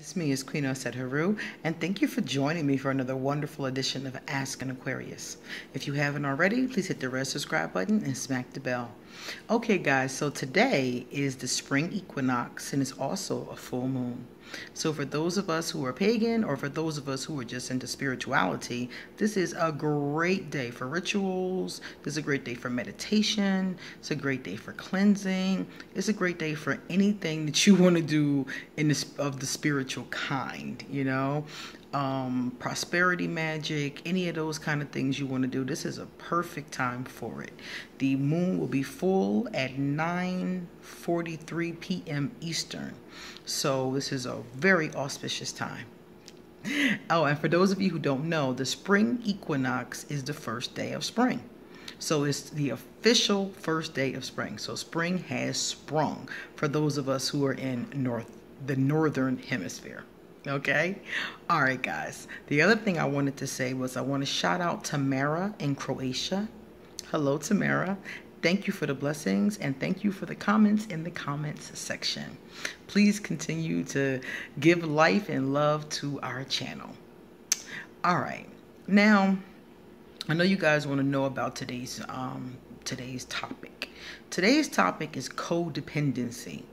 It's me, it's Queen Osset Haru, and thank you for joining me for another wonderful edition of Ask an Aquarius. If you haven't already, please hit the red subscribe button and smack the bell. Okay guys, so today is the spring equinox and it's also a full moon. So for those of us who are pagan or for those of us who are just into spirituality, this is a great day for rituals. This is a great day for meditation. It's a great day for cleansing. It's a great day for anything that you want to do in this of the spiritual kind, prosperity magic, any of those kind of things you want to do. This is a perfect time for it. The moon will be full at 9:43 p.m. Eastern. So this is a very auspicious time. Oh, and for those of you who don't know, the spring equinox is the first day of spring. So it's the official first day of spring. So spring has sprung for those of us who are in the northern hemisphere. Okay? All right, guys. The other thing I wanted to say was I want to shout out Tamara in Croatia. Hello, Tamara. Thank you for the blessings and thank you for the comments in the comments section. Please continue to give life and love to our channel. All right. Now, I know you guys want to know about today's topic. Today's topic is codependency.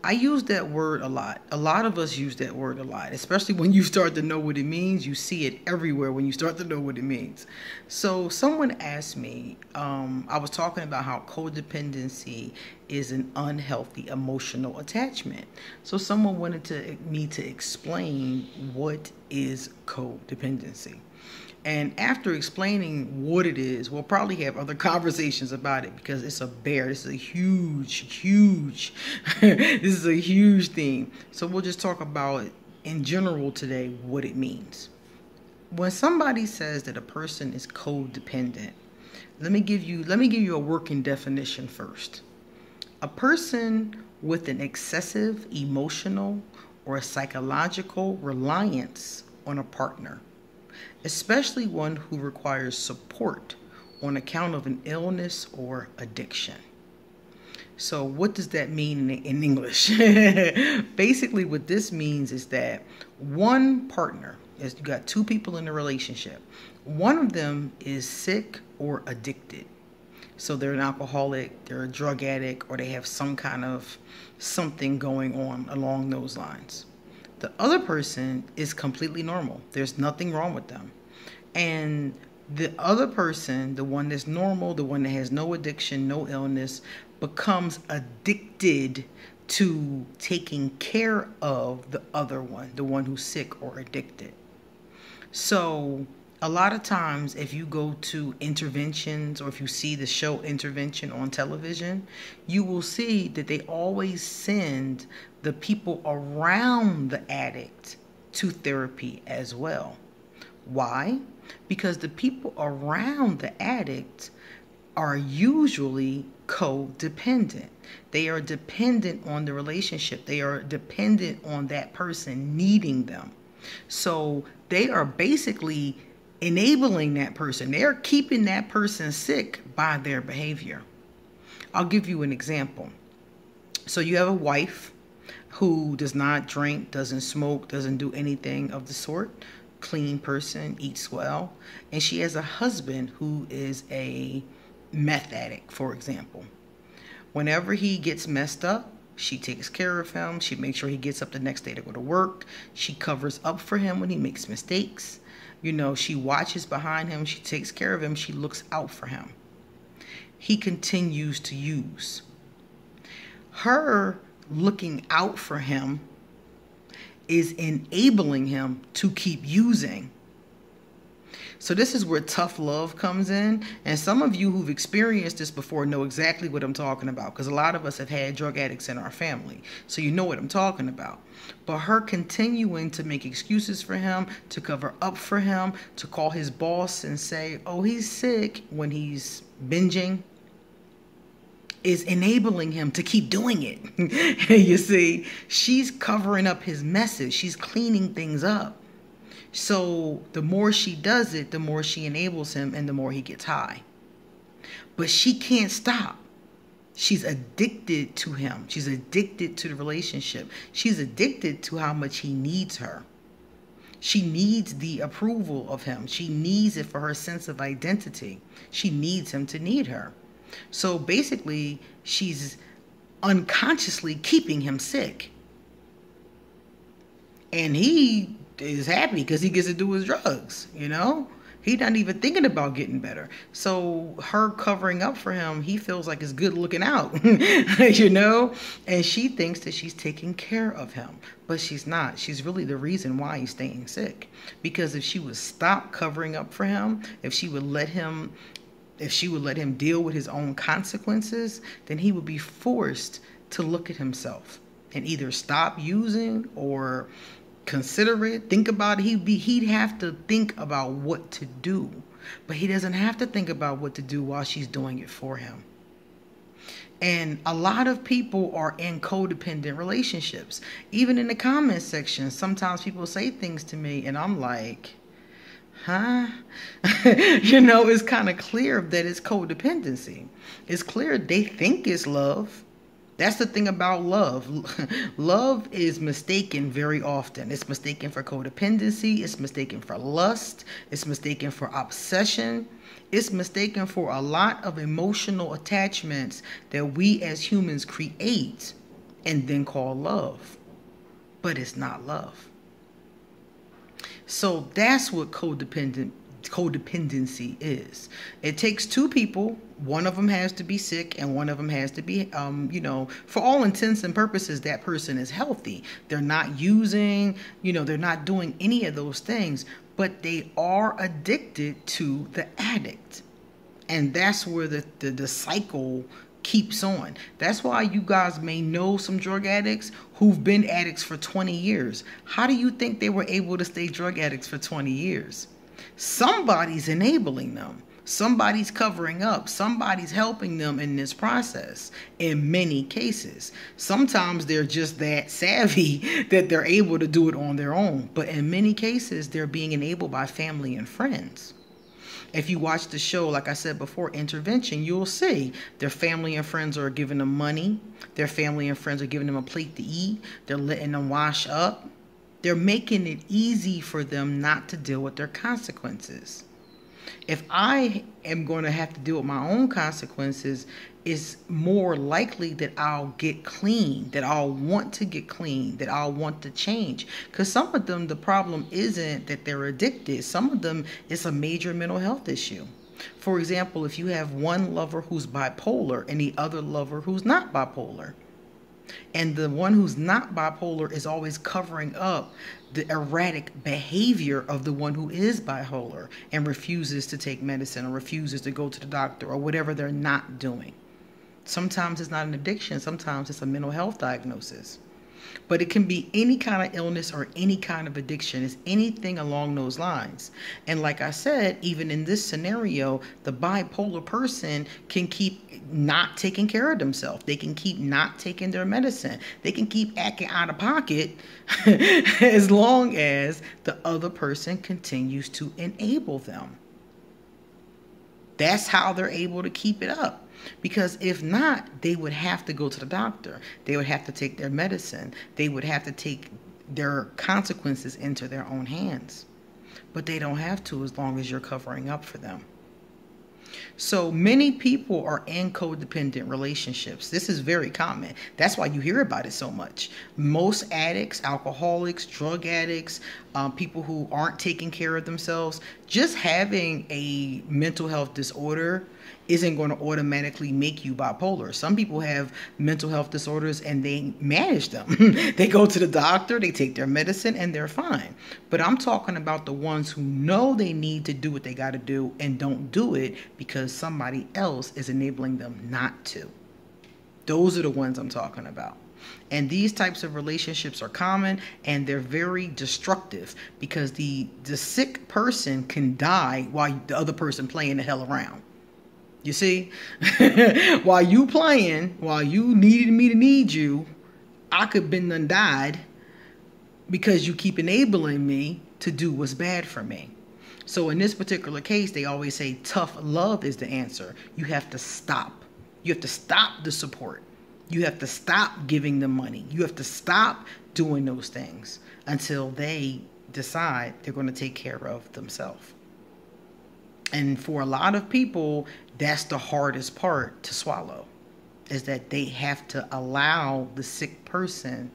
I use that word a lot. A lot of us use that word a lot, especially when you start to know what it means. You see it everywhere when you start to know what it means. So someone asked me, I was talking about how codependency is an unhealthy emotional attachment. So someone wanted me to explain what is codependency. And after explaining what it is, we'll probably have other conversations about it because it's a bear. This is a huge, this is a huge theme. So we'll just talk about it in general today, what it means. When somebody says that a person is codependent, let me give you a working definition first. A person with an excessive emotional or psychological reliance on a partner, especially one who requires support on account of an illness or addiction. So what does that mean in English? Basically, what this means is that one partner, as you got two people in a relationship, one of them is sick or addicted. So they're an alcoholic, they're a drug addict, or they have some kind of something going on along those lines. The other person is completely normal. There's nothing wrong with them. And the other person, the one that's normal, the one that has no addiction, no illness, becomes addicted to taking care of the other one, the one who's sick or addicted. So a lot of times if you go to interventions or if you see the show Intervention on television, you will see that they always send the people around the addict to therapy as well. Why? Because the people around the addict are usually codependent. They are dependent on the relationship. They are dependent on that person needing them. So they are basically enabling that person. They're keeping that person sick by their behavior. I'll give you an example. So you have a wife who does not drink, doesn't smoke, doesn't do anything of the sort, clean person, eats well, and she has a husband who is a meth addict, for example. Whenever he gets messed up, she takes care of him. She makes sure he gets up the next day to go to work. She covers up for him when he makes mistakes. She watches behind him. She takes care of him. She looks out for him. He continues to use. Her looking out for him is enabling him to keep using. So this is where tough love comes in. And some of you who've experienced this before know exactly what I'm talking about, because a lot of us have had drug addicts in our family. So you know what I'm talking about. But her continuing to make excuses for him, to cover up for him, to call his boss and say, oh, he's sick when he's binging, is enabling him to keep doing it. You see, she's covering up his messes. She's cleaning things up. So the more she does it, the more she enables him and the more he gets high. But she can't stop. She's addicted to him. She's addicted to the relationship. She's addicted to how much he needs her. She needs the approval of him. She needs it for her sense of identity. She needs him to need her. So basically, she's unconsciously keeping him sick. And he is happy because he gets to do his drugs, you know? He's not even thinking about getting better. So her covering up for him, he feels like it's good looking out, you know? And she thinks that she's taking care of him, but she's not. She's really the reason why he's staying sick. Because if she would stop covering up for him, if she would let him deal with his own consequences, then he would be forced to look at himself and either stop using or consider it, think about it. He'd have to think about what to do, but he doesn't have to think about what to do while she's doing it for him. And a lot of people are in codependent relationships. Even in the comments section, sometimes people say things to me and I'm like, huh? You know, it's kind of clear that it's codependency. It's clear they think it's love. That's the thing about love. Love is mistaken very often. It's mistaken for codependency. It's mistaken for lust. It's mistaken for obsession. It's mistaken for a lot of emotional attachments that we as humans create and then call love. But it's not love. So that's what codependency is. It takes two people. One of them has to be sick and one of them has to be, you know, for all intents and purposes, that person is healthy. They're not using, you know, they're not doing any of those things, but they are addicted to the addict. And that's where the cycle keeps on. That's why you guys may know some drug addicts who've been addicts for 20 years. How do you think they were able to stay drug addicts for 20 years? Somebody's enabling them. Somebody's covering up. Somebody's helping them in this process in many cases. Sometimes they're just that savvy that they're able to do it on their own. But in many cases, they're being enabled by family and friends. If you watch the show, like I said before, Intervention, you'll see their family and friends are giving them money. Their family and friends are giving them a plate to eat. They're letting them wash up. They're making it easy for them not to deal with their consequences. If I am going to have to deal with my own consequences, it's more likely that I'll get clean, that I'll want to get clean, that I'll want to change. Because some of them, the problem isn't that they're addicted. Some of them, it's a major mental health issue. For example, if you have one lover who's bipolar and the other lover who's not bipolar, and the one who's not bipolar is always covering up the erratic behavior of the one who is bipolar and refuses to take medicine or refuses to go to the doctor or whatever they're not doing. Sometimes it's not an addiction. Sometimes it's a mental health diagnosis. But it can be any kind of illness or any kind of addiction. It's anything along those lines. And like I said, even in this scenario, the bipolar person can keep not taking care of themselves. They can keep not taking their medicine. They can keep acting out of pocket as long as the other person continues to enable them. That's how they're able to keep it up. Because if not, they would have to go to the doctor. They would have to take their medicine. They would have to take their consequences into their own hands. But they don't have to as long as you're covering up for them. So many people are in codependent relationships. This is very common. That's why you hear about it so much. Most addicts, alcoholics, drug addicts, people who aren't taking care of themselves, just having a mental health disorder isn't going to automatically make you bipolar. Some people have mental health disorders and they manage them. They go to the doctor, they take their medicine, and they're fine. But I'm talking about the ones who know they need to do what they got to do and don't do it because somebody else is enabling them not to. Those are the ones I'm talking about. And these types of relationships are common and they're very destructive because the sick person can die while the other person playing the hell around. You see, while you playing, while you needed me to need you, I could have been done died because you keep enabling me to do what's bad for me. So in this particular case, they always say tough love is the answer. You have to stop. You have to stop the support. You have to stop giving them money. You have to stop doing those things until they decide they're going to take care of themselves. And for a lot of people, that's the hardest part to swallow, is that they have to allow the sick person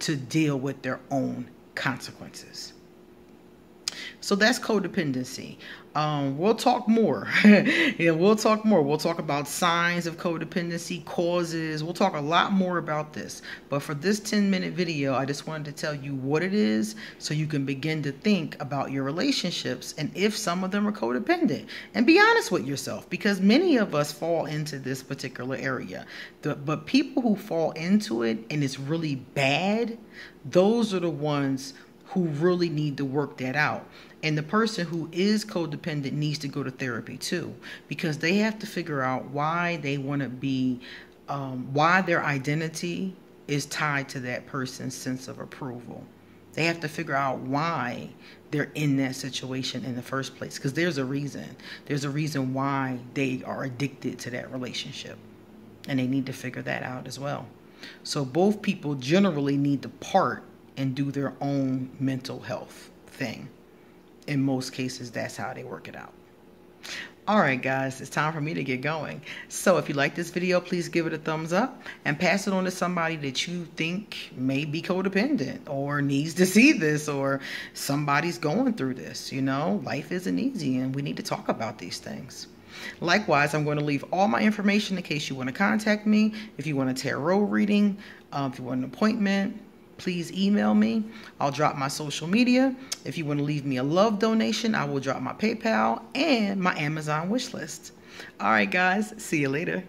to deal with their own consequences. So that's codependency. We'll talk more. We'll talk more. We'll talk about signs of codependency, causes. We'll talk a lot more about this. But for this 10-minute video, I just wanted to tell you what it is so you can begin to think about your relationships and if some of them are codependent. And be honest with yourself, because many of us fall into this particular area. But people who fall into it and it's really bad, those are the ones who really need to work that out. And the person who is codependent needs to go to therapy too, because they have to figure out why they want to be, why their identity is tied to that person's sense of approval. They have to figure out why they're in that situation in the first place, because there's a reason. There's a reason why they are addicted to that relationship, and they need to figure that out as well. So both people generally need to part and do their own mental health thing. In most cases, that's how they work it out. All right, guys, it's time for me to get going. So if you like this video, please give it a thumbs up and pass it on to somebody that you think may be codependent or needs to see this, or somebody's going through this. You know, life isn't easy and we need to talk about these things. Likewise, I'm going to leave all my information in case you want to contact me. If you want a tarot reading, if you want an appointment, please email me. I'll drop my social media. If you want to leave me a love donation, I will drop my PayPal and my Amazon wish list. All right, guys. See you later.